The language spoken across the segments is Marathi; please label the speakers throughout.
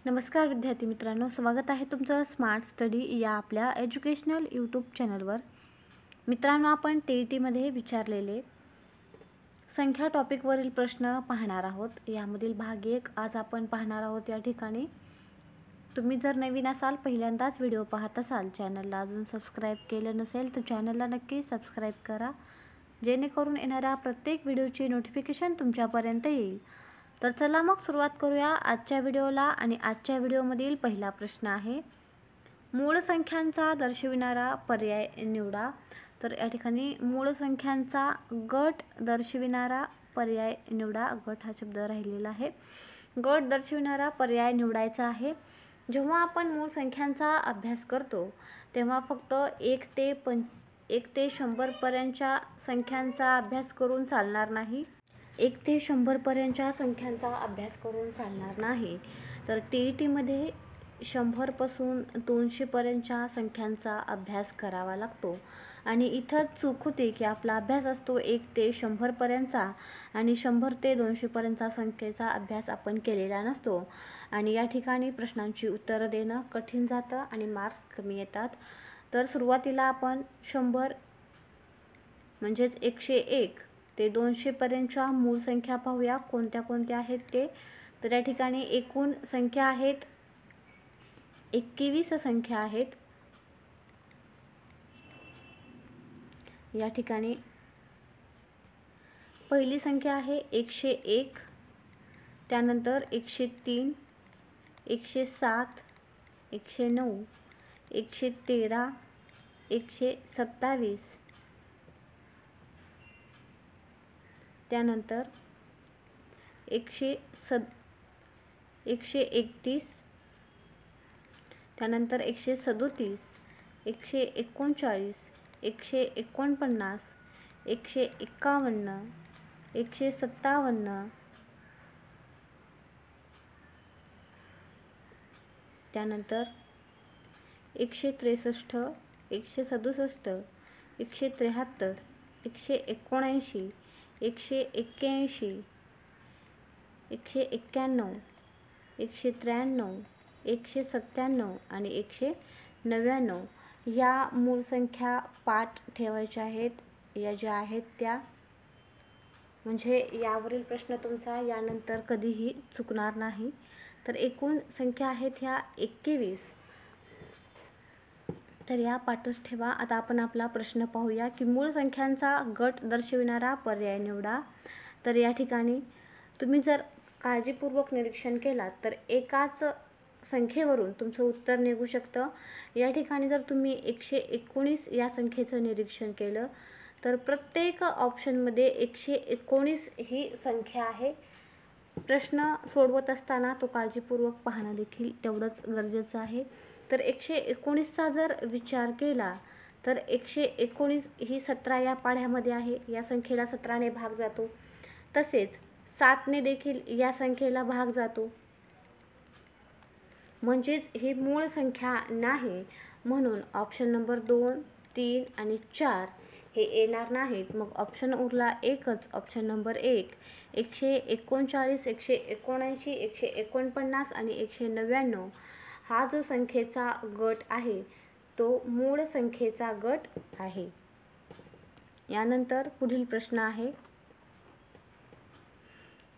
Speaker 1: नमस्कार विद्यार्थी मित्रांनो, स्वागत आहे तुमचं स्मार्ट स्टडी या आपल्या एज्युकेशनल यूट्यूब चॅनलवर। मित्रांनो, आपण TETमध्ये विचारलेले संख्या टॉपिकवरील प्रश्न पाहणार आहोत। यामधील भाग 1 आज आपण पाहणार आहोत। या ठिकाणी तुम्ही जर नवीन असाल, पहिल्यांदाच व्हिडिओ पाहत असाल, चॅनलला अजून सबस्क्राईब केलं नसेल तर चॅनलला नक्की सबस्क्राईब करा, जेणेकरून येणाऱ्या प्रत्येक व्हिडिओची नोटिफिकेशन तुमच्यापर्यंत येईल। तर चला मग सुरुवात करूया आजच्या व्हिडिओला। आणि आजच्या व्हिडिओमधील पहिला प्रश्न आहे, मूळ संख्यांचा दर्शविणारा पर्याय निवडा। तर या ठिकाणी मूळ संख्यांचा गट दर्शविणारा पर्याय निवडा। गट हा शब्द राहिलेला आहे, गट दर्शविणारा पर्याय निवडायचा आहे। जेव्हा आपण मूळ संख्यांचा अभ्यास करतो तेव्हा फक्त 1 ते 100 पर्यंतच्या संख्यांचा अभ्यास करून चालणार नाही। 1 ते 100 पर्यंतच्या संख्यांचा अभ्यास करून चालणार नाही। तर TETमध्ये 100 पासून 200 पर्यंतच्या संख्यांचा अभ्यास करावा लागतो। आणि इथं चूक होते की आपला अभ्यास असतो 1 ते 100 पर्यंतचा आणि 100 ते 200 पर्यंतचा संख्येचा अभ्यास आपण केलेला नसतो। आणि या ठिकाणी प्रश्नांची उत्तरं देणं कठीण जातं आणि मार्क्स कमी येतात। तर सुरुवातीला आपण 100 म्हणजेच 101 ते 200 पर्यंतच्या मूळ संख्या पाहूया, कोणत्या कोणत्या आहेत ते। तर या ठिकाणी एकूण संख्या आहेत 21 संख्या आहेत। या ठिकाणी पहिली संख्या आहे 101, त्यानंतर 103, 107, 109, 113, 127, त्यानंतर 131, त्यानंतर 137, 139, 149, 151, 157, त्यानंतर 163, 167, 173, 179, 181, 191, 193, 197 आणि 199 या मूळ संख्या पाठ ठेवायच्या आहेत। या ज्या आहेत त्या, म्हणजे यावरील प्रश्न तुमचा यानंतर कधीही चुकणार नाही। तर एकूण संख्या आहेत ह्या 21, तर या पाठच ठेवा। आता आपण आपला प्रश्न पाहूया की मूळ संख्यांचा गट दर्शविणारा पर्याय निवडा। तर या ठिकाणी तुम्ही जर काळजीपूर्वक निरीक्षण केलात तर एकाच संख्येवरून तुमचं उत्तर निघू शकतं। या ठिकाणी जर तुम्ही 119 या संख्येचं निरीक्षण केलं तर प्रत्येक ऑप्शनमध्ये 119 ही संख्या आहे। प्रश्न सोडवत असताना तो काळजीपूर्वक पाहणं देखील तेवढंच गरजेचं आहे। तर 119चा जर विचार केला तर 119 ही 17 या पाढ्यामध्ये आहे, या संख्येला 17ने भाग जातो। तसेच 7ने देखील या संख्येला भाग जातो, म्हणजेच ही मूळ संख्या नाही। म्हणून ऑप्शन नंबर 2, 3 आणि 4 हे येणार नाहीत। मग ऑप्शन उरला एकच, ऑप्शन नंबर 1, 139, 179, 149 आणि 199 हा जो संख्येचा गट आहे तो मूळ संख्येचा गट आहे। यानंतर पुढील प्रश्न आहे,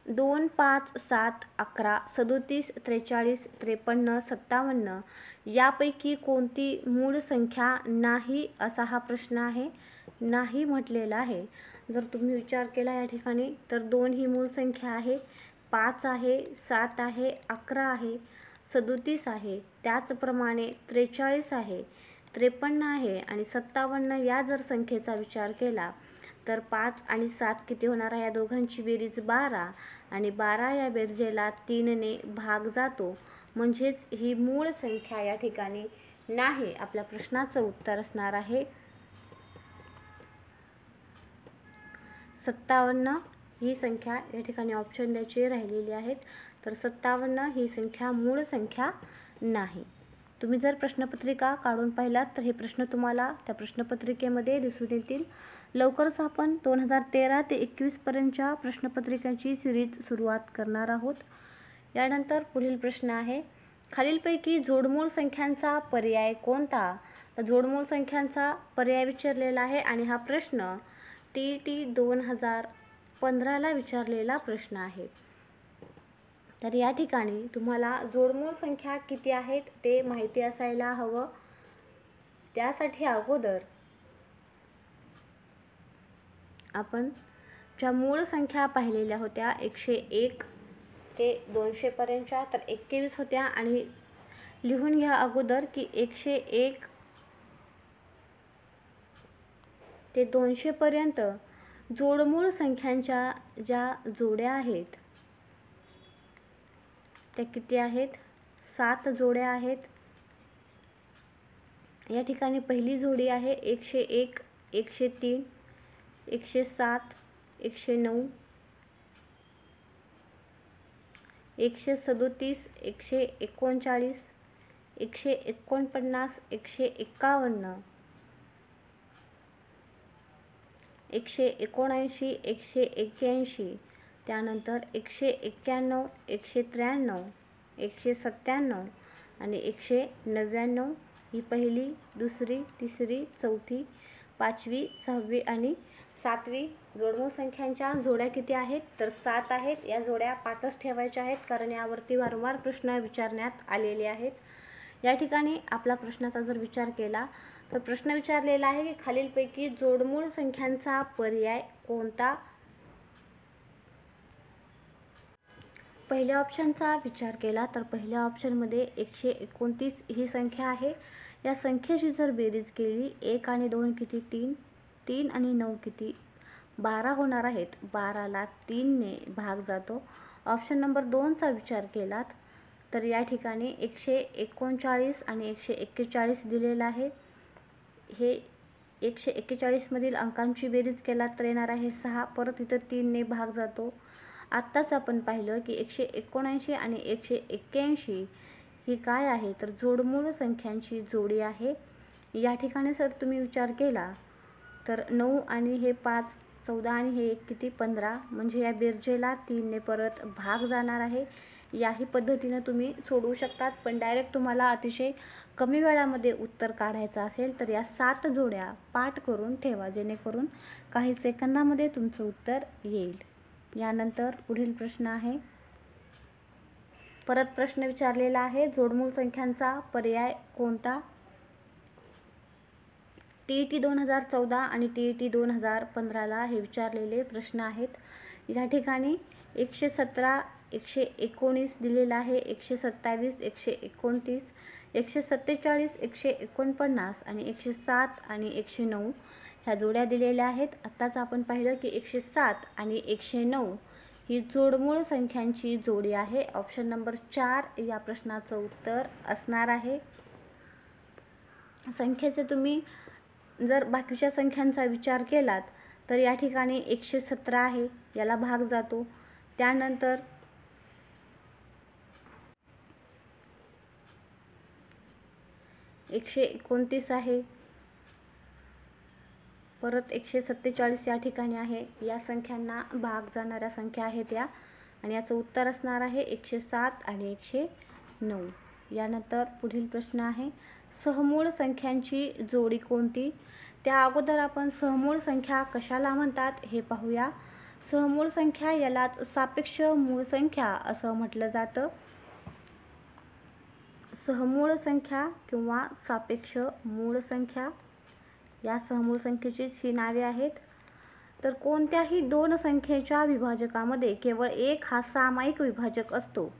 Speaker 1: 2, 5, 7, 11, 37, 43, 53, 57 यापैकी कोणती मूळ संख्या नाही, असा हा प्रश्न आहे। नाही म्हटलेला आहे। जर तुम्ही विचार केला या ठिकाणी तर 2 ही मूळ संख्या आहे, 5 आहे, 7 आहे, 11 आहे, 37 आहे, त्याचप्रमाणे 43 आहे, 53 आहे आणि 57 या जर संख्येचा विचार केला तर 5 आणि 7 किती होणार आहे, या दोघांची बेरीज 12 आणि 12 या बेरजेला 3ने भाग जातो, म्हणजेच ही मूळ संख्या या ठिकाणी नाही। आपल्या प्रश्नाचं उत्तर असणार आहे 57 ही संख्या। या ठिकाणी ऑप्शन द्यायचे राहिलेली आहेत, तर 57 ही संख्या मूळ संख्या नाही। तुम्ही जर प्रश्नपत्रिका काढून पाहिलात तर हे प्रश्न तुम्हाला त्या प्रश्नपत्रिकेमध्ये दिसून येतील। लवकरच आपण 2013 ते 21 पर्यंतच्या प्रश्नपत्रिकांची सिरीज सुरुवात करणार आहोत। यानंतर पुढील प्रश्न आहे, खालीलपैकी जोडमूळ संख्यांचा पर्याय कोणता? तर जोडमूळ संख्यांचा पर्याय विचारलेला आहे आणि हा प्रश्न TET 2015ला विचारलेला प्रश्न आहे. तर या ठिकाणी तुम्हाला जोडमूळ संख्या किती आहेत ते माहिती असायला हवं. त्यासाठी अगोदर आपण ज्या मूळ संख्या पाहिलेल्या होत्या 101 ते 200 पर्यंतच्या, तर 21 होत्या आणि लिहून घ्या अगोदर की 101 ते 200 पर्यंत जोडमूळ संख्यांच्या ज्या जोड्या आहेत त्या किती आहेत? 7 जोड्या आहेत. या ठिकाणी पहिली जोडी आहे 101, 103, 107, 109, 137, 139, 149, 151, 179, 181, त्यानंतर 191, 193, 197 आणि 199 ही पहिली, दुसरी, तिसरी, चौथी, पाचवी, सहावी आणि सातवी जोडमूळ संख्यांच्या जोड्या किती आहेत? तर 7 आहेत. या जोड्या पाठच ठेवायच्या आहेत कारण यावरती वारंवार प्रश्न विचारण्यात आलेले आहेत. या ठिकाणी आपला प्रश्नाचा जर विचार केला तर प्रश्न विचारलेला आहे की खालीलपैकी जोडमूळ संख्यांचा पर्याय कोणता? पहिल्या ऑप्शनचा विचार केला तर पहिल्या ऑप्शनमध्ये 129 ही संख्या आहे. या संख्येची जर बेरीज केली 1 आणि 2 किती? 3, 3 आणि 9 किती? 12 होणार आहेत. 12ला 3ने भाग जातो. ऑप्शन नंबर 2चा विचार केलात तर या ठिकाणी 139 आणि 141 दिलेला आहे. हे 141 मधील अंकांची बेरीज केलात तर येणार आहे 6. परत इथं 3ने भाग जातो. आत्ताच आपण पाहिलं की 179 आणि 181 ही काय आहे? तर जोडमूळ संख्यांची जोडी आहे. या ठिकाणी जर तुम्ही विचार केला तर 9 आणि हे 5, 14 आणि हे 1 किती? 15. म्हणजे या बेरजेला 3ने परत भाग जाणार आहे. याही पद्धतीने तुम्ही सोडवू शकतात, पण डायरेक्ट तुम्हाला अतिशय कमी वेळामध्ये उत्तर काढायचं असेल तर या 7 जोड्या पाठ करून ठेवा, जेणेकरून काही सेकंदामध्ये तुमचं उत्तर येईल. यानंतर पुढील प्रश्न आहे. परत प्रश्न विचारलेला आहे जोडमूळ संख्यांचा पर्याय कोणता? TET 2014 आणि TET 2015ला हे विचारलेले प्रश्न आहेत. या ठिकाणी 117, 119 दिलेला आहे, 127, 129, 147, 149 आणि 107 आणि 109 ह्या जोड्या दिलेल्या आहेत. आत्ताच आपण पाहिलं की 107 आणि 109 ही जोडमूळ संख्यांची जोडी आहे. ऑप्शन नंबर 4 या प्रश्नाचं उत्तर असणार आहे. संख्येचे तुम्ही जर बाकीच्या संख्यांचा विचार केलात तर या ठिकाणी 117 आहे, याला भाग जातो. त्यानंतर 129 आहे, परत 147 या ठिकाणी आहे. या संख्यांना भाग जाणाऱ्या संख्या आहेत या, आणि याचं उत्तर असणार आहे 107 आणि 109. यानंतर पुढील प्रश्न आहे सहमूळ संख्यांची जोडी कोणती? त्या अगोदर आपण सहमूळ संख्या कशाला म्हणतात हे पाहूया. सहमूळ संख्या यालाच सापेक्ष मूळ संख्या असं म्हटलं जातं. सहमूळ संख्या किंवा सापेक्ष मूळ संख्या या सहमूळ संख्येचीच ही नावे आहेत. तर कोणत्याही दोन संख्येच्या विभाजकामध्ये केवळ एक हा सामायिक विभाजक असतो.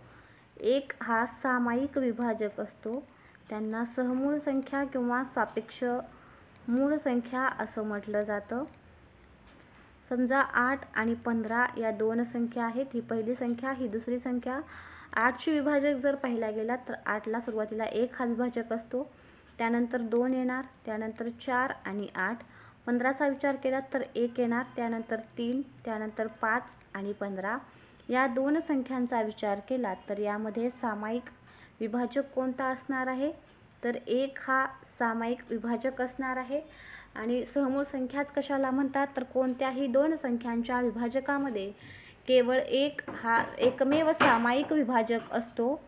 Speaker 1: एक हा सामायिक विभाजक असतो, त्यांना सहमूळ संख्या किंवा सापेक्ष मूळ संख्या असं म्हटलं जातं. समजा 8 आणि 15 या दोन संख्या आहेत. ही पहिली संख्या, ही दुसरी संख्या. 8ची विभाजक जर पाहिला गेला तर 8ला सुरुवातीला 1 हा विभाजक असतो, त्यानंतर 2 येणार, त्यानंतर 4 आणि 8. 15चा विचार केला तर 1 येणार, त्यानंतर 3, त्यानंतर 5 आणि 15. या दोन संख्यांचा विचार केला तर यामध्ये सामायिक विभाजक कोणता असणार आहे? तर 1 हा सामायिक विभाजक असणार आहे. आणि सहमूळ संख्याच कशाला म्हणतात? तर कोणत्याही दोन संख्यांच्या विभाजकामध्ये केवळ एक हा एकमेव सामायिक विभाजक असतो.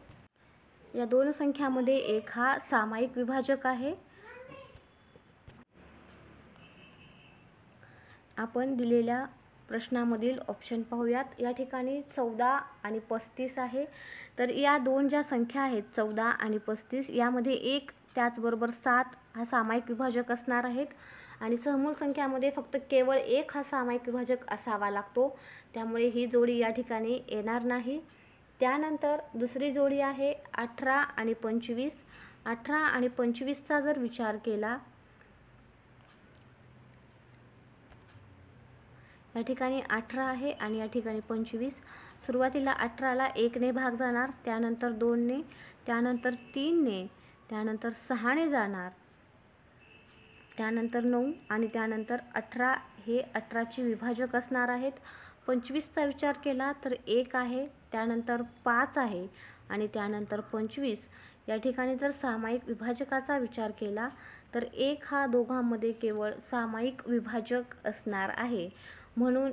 Speaker 1: या दोन संख्यामध्ये 1 हा सामायिक विभाजक आहे। आपण दिलेल्या प्रश्नामधील ऑप्शन पाहूयात। या ठिकाणी 14 आणि 35 आहे। तर या दोन ज्या संख्या आहेत 14 आणि 35 यामध्ये 1 त्याचबरोबर 7 हा सामायिक विभाजक असणार आहेत आणि सहमूळ संख्यामध्ये फक्त केवळ 1 हा सामायिक विभाजक असावा लागतो, त्यामुळे ही जोडी या ठिकाणी येणार नाही। त्यानंतर दुसरी जोडी आहे 18 आणि 25। 18 आणि 25चा जर विचार केला, या ठिकाणी 18 आहे आणि या ठिकाणी 25। सुरुवातीला 18ला 1 ने भाग जाणार, त्यानंतर 2 ने, त्यानंतर 3 ने, त्यानंतर 6 ने जाणार, त्यानंतर 9 आणि त्यानंतर 18 हे 18चे विभाजक असणार आहेत। 25चा विचार केला तर 1 आहे, त्यानंतर 5 आहे आणि त्यानंतर 25। या ठिकाणी जर सामायिक विभाजकाचा विचार केला तर 1 हा दोघांमध्ये केवळ सामायिक विभाजक असणार आहे, म्हणून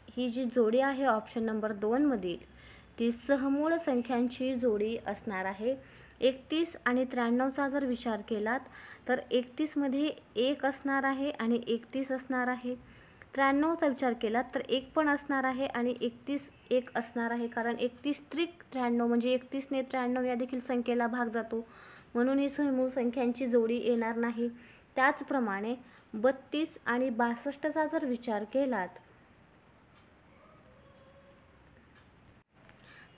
Speaker 1: ही जी जोडी आहे ऑप्शन नंबर 2 मधील ती सहमूळ संख्यांची जोडी असणार आहे। 31 आणि 93चा जर विचार केलात तर 31 मध्ये 1 असणार आहे आणि 31 असणार आहे। 93चा विचार केलात तर 1 पण असणार आहे आणि 31 1 असणार आहे, कारण 31 त्रिक 93 म्हणजे 31 ने 93 या देखील संख्येला भाग जातो, म्हणून ही सहमूळ संख्यांची जोडी येणार नाही। त्याचप्रमाणे 32 आणि 62चा जर विचार केलात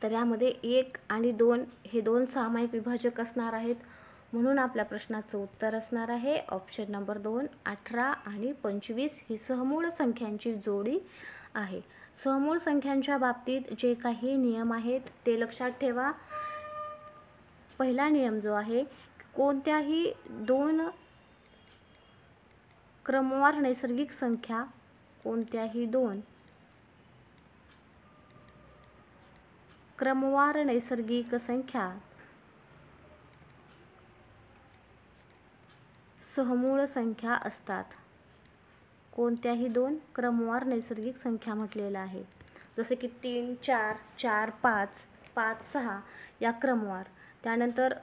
Speaker 1: तर यामध्ये 1 आणि 2 हे दोन सामायिक विभाजक असणार आहेत, म्हणून आपल्या प्रश्नाचं उत्तर असणार आहे ऑप्शन नंबर 2 18 आणि 25 ही सहमूळ संख्यांची जोडी आहे। सहमूळ संख्यांच्या बाबतीत जे काही नियम आहेत ते लक्षात ठेवा। पहिला नियम जो आहे, कोणत्याही दोन क्रमवार नैसर्गिक संख्या, कोणत्याही दोन क्रमवार नैसर्गिक संख्या सहमूळ संख्या असतात। कोणत्याही दोन क्रमवार नैसर्गिक संख्या म्हटलेला आहे, जसे की 3 4 4 5 5 6 या क्रमवार। त्यानंतर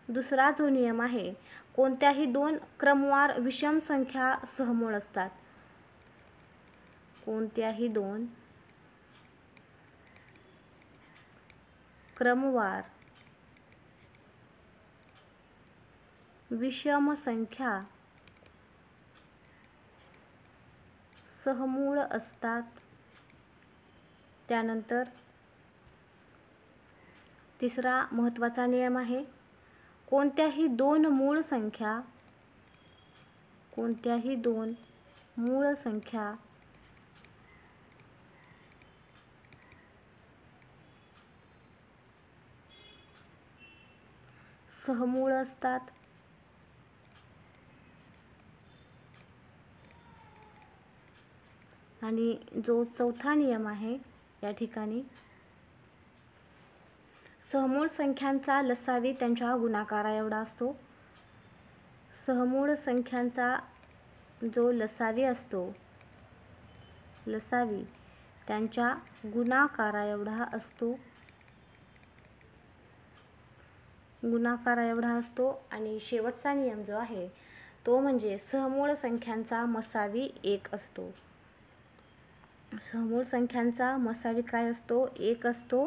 Speaker 1: दुसरा जो नियम आहे, कोणत्याही दोन क्रमवार विषम संख्या सहमूळ असतात। कोणत्याही दोन क्रमवार विषम संख्या सहमूळ असतात। त्यानंतर तिसरा महत्त्वाचा नियम आहे, कोणत्याही दोन मूळ संख्या, कोणत्याही दोन मूळ संख्या सहमूळ असतात। आणि जो चौथा नियम आहे, या ठिकाणी सहमूळ संख्यांचा लसावी त्यांच्या गुणाकारा एवढा असतो। सहमूळ संख्यांचा जो लसावी असतो, लसावी त्यांच्या गुणाकारा एवढा असतो, गुणाकारा एवढा असतो। आणि शेवटचा नियम जो आहे तो म्हणजे सहमूळ संख्यांचा मसावी 1 असतो। सहमूळ संख्यांचा मसावी काय असतो? 1 असतो।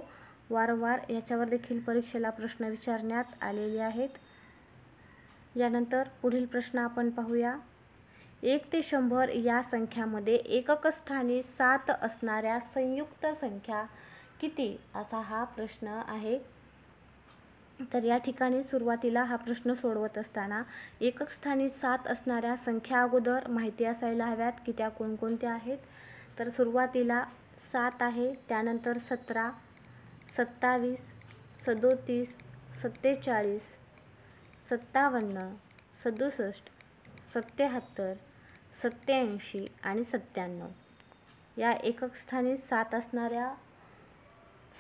Speaker 1: वारंवार याच्यावर देखील परीक्षेला प्रश्न विचारण्यात आलेले आहेत। यानंतर पुढील प्रश्न आपण पाहूया। 1 ते 100 या संख्यामध्ये एकक स्थानी 7 असणाऱ्या संयुक्त संख्या किती? असा हा प्रश्न आहे। तर या ठिकाणी सुरुवातीला हा प्रश्न सोडवत असताना एकक स्थानी 7 असणाऱ्या संख्या अगोदर माहिती असायला हव्यात की त्या कोणकोणत्या आहेत। तर सुरुवातीला 7 आहे, त्यानंतर 17 27 37 47 57 67 77 87 आणि 97 या एकक स्थानी 7 असणाऱ्या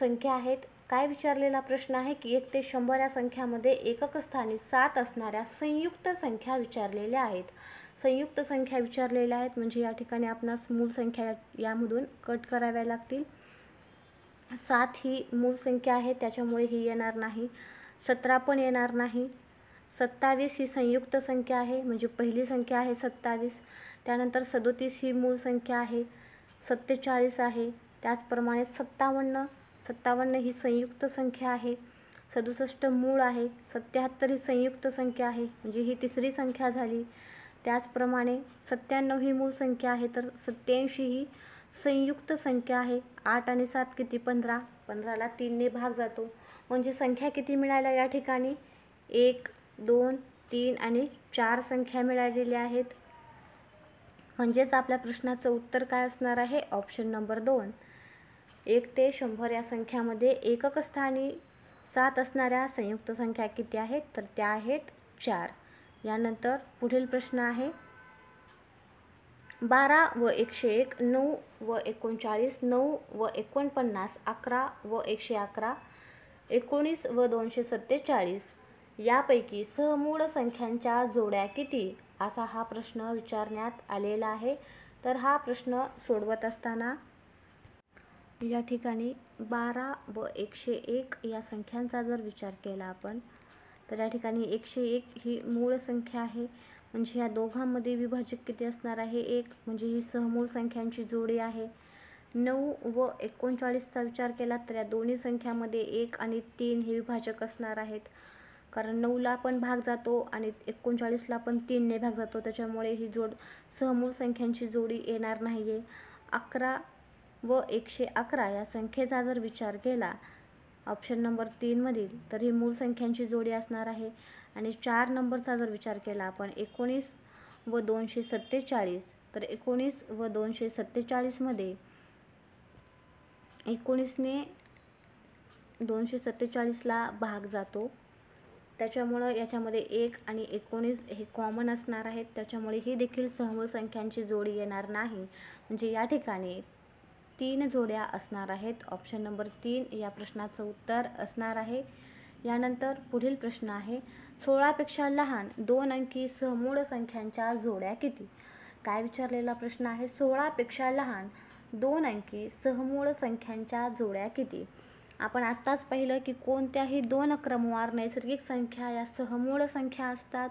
Speaker 1: संख्या आहेत। काय विचारलेला प्रश्न आहे की 1 ते 100 या संख्यामध्ये एकक स्थानी 7 असणाऱ्या संयुक्त संख्या विचारलेल्या आहेत। संयुक्त संख्या विचारलेल्या आहेत म्हणजे या ठिकाणी आपणास मूळ संख्या यामधून कट कराव्या लागतील। 7 ही मूळ संख्या आहे, त्याच्यामुळे ही येणार नाही। 17 पण येणार नाही. 27 ही संयुक्त संख्या आहे, म्हणजे पहिली संख्या आहे 27. त्यानंतर 37 ही मूळ संख्या आहे. 47 आहे. त्याचप्रमाणे 57 ही संयुक्त संख्या आहे. 67 मूळ आहे. 77 ही संयुक्त संख्या आहे, म्हणजे ही तिसरी संख्या झाली. त्याचप्रमाणे 97 ही मूळ संख्या आहे, तर 87 ही संयुक्त संख्या आहे. 8 आणि 7 किती? 15. 15ला 3 ने भाग जातो, म्हणजे संख्या किती मिळाल्या या ठिकाणी? 1, 2, 3 आणि 4 संख्या मिळालेल्या आहेत. म्हणजेच आपल्या प्रश्नाचं उत्तर काय असणार आहे? Option number 2. 1 ते 100 या संख्यामध्ये एकक स्थानी 7 असणाऱ्या संयुक्त संख्या किती आहेत? तर त्या आहेत 4. यानंतर पुढील प्रश्न आहे 12 व 101, 9 व 39, 9 व 49, 11 व 111, 19 व 247 यापैकी सहमूळ संख्यांच्या जोड्या किती? असा हा प्रश्न विचारण्यात आलेला आहे. तर हा प्रश्न सोडवत असताना या ठिकाणी 12 व 101 या संख्यांचा जर विचार केला आपण, तर या ठिकाणी 101 ही मूळ संख्या आहे, म्हणजे या दोघांमध्ये विभाजक किती असणार आहे? 1, म्हणजे ही सहमूळ संख्यांची जोडी आहे. 9 व 39चा विचार केला तर या दोन्ही संख्यामध्ये 1 आणि 3 हे विभाजक असणार आहेत, कारण 9ला पण भाग जातो आणि 39ला पण 3 ने भाग जातो, त्याच्यामुळे ही सहमूळ संख्यांची जोडी येणार नाही आहे. 11 व 111 या संख्येचा जर विचार केला ऑप्शन नंबर 3 मधील, तर ही मूळ संख्यांची जोडी असणार आहे. आणि 4 नंबरचा जर विचार केला आपण 19 व 247, तर 19 व 247 मध्ये 19ने 247ला भाग जातो, त्याच्यामुळं याच्यामध्ये 1 आणि 19 हे कॉमन असणार आहेत, त्याच्यामुळे ही देखील सहमूळ संख्यांची जोडी येणार नाही. म्हणजे या ठिकाणी 3 जोड्या असणार आहेत. ऑप्शन नंबर 3 या प्रश्नाचं उत्तर असणार आहे. यानंतर पुढील प्रश्न आहे 16 पेक्षा लहान 2 अंकी सहमूळ संख्यांच्या जोड्या किती? काय विचारलेला प्रश्न आहे? 16 पेक्षा लहान 2 अंकी सहमूळ संख्यांच्या जोड्या किती? आपण आत्ताच पाहिलं की कोणत्याही 2 क्रमवार नैसर्गिक संख्या या सहमूळ संख्या असतात.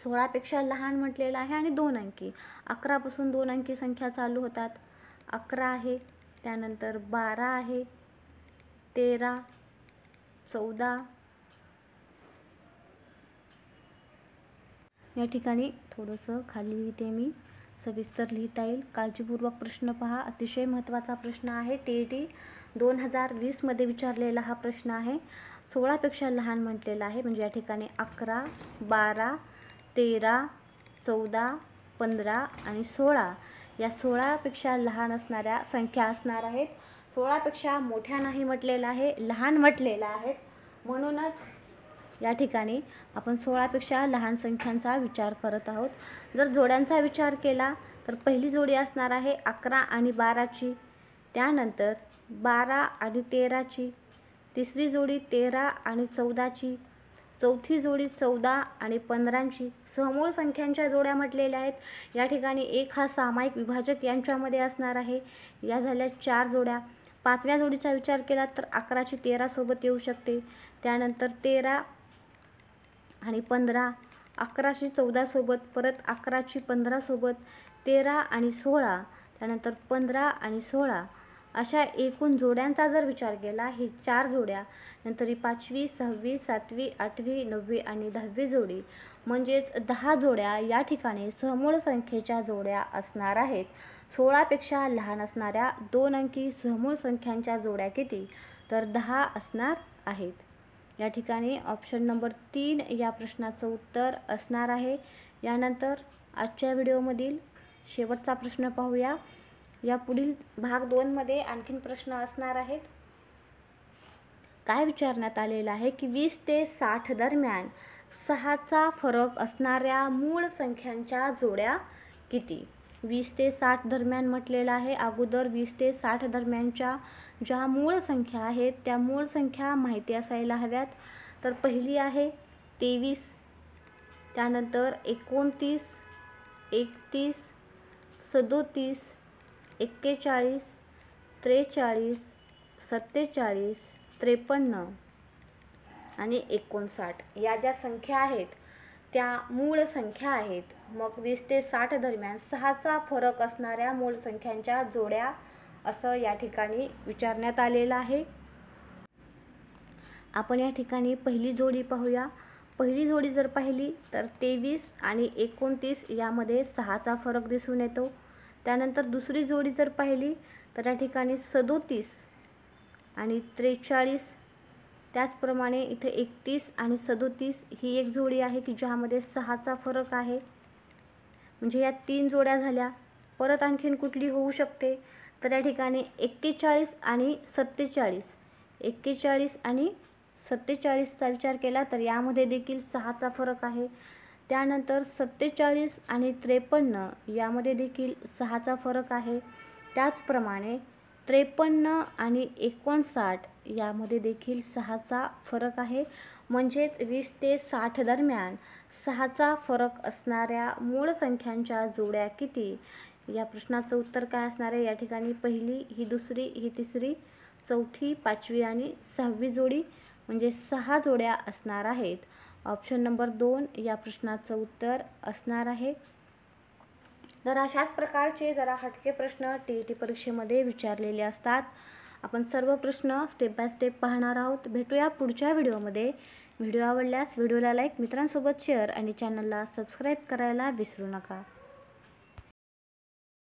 Speaker 1: 16 पेक्षा लहान म्हटलेलं आहे आणि 2 अंकी. 11 पासून 2 अंकी संख्या चालू होतात. 11 आहे, त्यानंतर 12 आहे, 13, 14. या ठिकाणी थोडंसं खाली लिहिते मी, सविस्तर लिहिता येईल. काळजीपूर्वक प्रश्न पहा, अतिशय महत्त्वाचा प्रश्न आहे. TET 2020 मध्ये विचारलेला हा प्रश्न आहे. 16 पेक्षा लहान म्हटलेला आहे, म्हणजे या ठिकाणी 11, 12, 13, 14, 15 आणि 16 या 16 पेक्षा लहान असणाऱ्या संख्या असणार आहेत. 16 पेक्षा मोठ्या नाही म्हटलेलं आहे, लहान म्हटलेलं आहे. म्हणूनच या ठिकाणी आपण 16 पेक्षा लहान संख्यांचा विचार करत आहोत. जर जोड्यांचा विचार केला तर पहिली जोडी असणार आहे 11 आणि 12ची, त्यानंतर 12 आणि 13ची, तिसरी जोडी 13 आणि 14ची, चौथी जोडी 14 आणि 15ची. सहमूळ संख्यांच्या जोड्या म्हटलेल्या आहेत. या ठिकाणी 1 हा सामायिक विभाजक यांच्यामध्ये असणार आहे. या झाल्या 4 जोड्या. 5व्या जोडीचा विचार केला तर 11ची 13 सोबत येऊ शकते, त्यानंतर 13 आणि 15, 11ची 14 सोबत, परत 11ची 15 सोबत, 13 आणि 16, त्यानंतर 15 आणि 16 अशा एकूण जोड्यांचा जर विचार केला, ही 4 जोड्या, नंतर ही 5वी, 6वी, 7वी, 8वी, 9वी आणि 10वी जोडी, म्हणजेच 10 जोड्या या ठिकाणी सहमूळ संख्येच्या जोड्या असणार आहेत. 16 पेक्षा लहान असणाऱ्या 2 अंकी सहमूळ संख्यांच्या जोड्या किती? तर 10 असणार आहेत. या ठिकाणी ऑप्शन नंबर 3 या प्रश्नाचं उत्तर असणार आहे. यानंतर आजच्या व्हिडिओमधील शेवटचा प्रश्न पाहूया. या पुढील भाग 2 मध्ये आणखीन प्रश्न असणार आहेत. काय विचारण्यात आलेलं आहे की 20 ते 60 दरम्यान 6चा फरक असणाऱ्या मूळ संख्यांच्या जोड्या किती? 20 ते 60 दरम्यान म्हटलेलं आहे. अगोदर 20 ते 60 दरम्यानच्या ज्या मूळ संख्या आहेत त्या मूळ संख्या माहिती असायला हव्यात. तर पहिली आहे 23, त्यानंतर 29, 31, 37, 41, 43, 47, 53, आणि 59 या ज्या संख्या आहेत त्या मूळ संख्या आहेत. मग 20 ते 60 दरम्यान 6चा फरक असणाऱ्या मूळ संख्यांच्या जोड्या असं या ठिकाणी विचारण्यात आलेलं आहे. आपण या ठिकाणी पहिली जोडी पाहूया. पहिली जोडी जर पाहिली तर 23 आणि 29 यामध्ये 6चा फरक दिसून येतो. त्यानंतर दुसरी जोडी जर पाहिली तर या ठिकाणी 37 आणि 43, त्याचप्रमाणे इथे 31 आणि 37 ही एक जोडी आहे की ज्यामध्ये 6चा फरक आहे. म्हणजे या 3 जोड्या झाल्या. परत आणखीन कुठली होऊ शकते तर या ठिकाणी 41 आणि 47, 41 आणि 47चा विचार केला तर यामध्ये देखील 6चा फरक आहे. त्यानंतर 47 आणि 53 यामध्ये देखील 6चा फरक आहे. त्याचप्रमाणे 53 आणि 59 यामध्ये देखील 6चा फरक आहे. म्हणजेच 20 ते 60 दरम्यान 6चा फरक असणाऱ्या मूळ संख्यांच्या जोड्या किती? या प्रश्नाचं उत्तर काय असणार आहे? या ठिकाणी पहिली, ही दुसरी, ही तिसरी, चौथी, पाचवी आणि 6वी जोडी म्हणजे 6 जोड्या असणार आहेत. ऑप्शन नंबर 2 या प्रश्नाचं उत्तर असणार आहे. तर अशाच प्रकारचे जरा हटके प्रश्न TET परीक्षेमध्ये विचारलेले असतात. आपण सर्व प्रश्न स्टेप बाय स्टेप पाहणार आहोत. भेटूया पुढच्या व्हिडिओमध्ये. व्हिडिओ आवडल्यास व्हिडिओला लाईक, मित्रांसोबत शेअर आणि चॅनलला सबस्क्राईब करायला विसरू नका.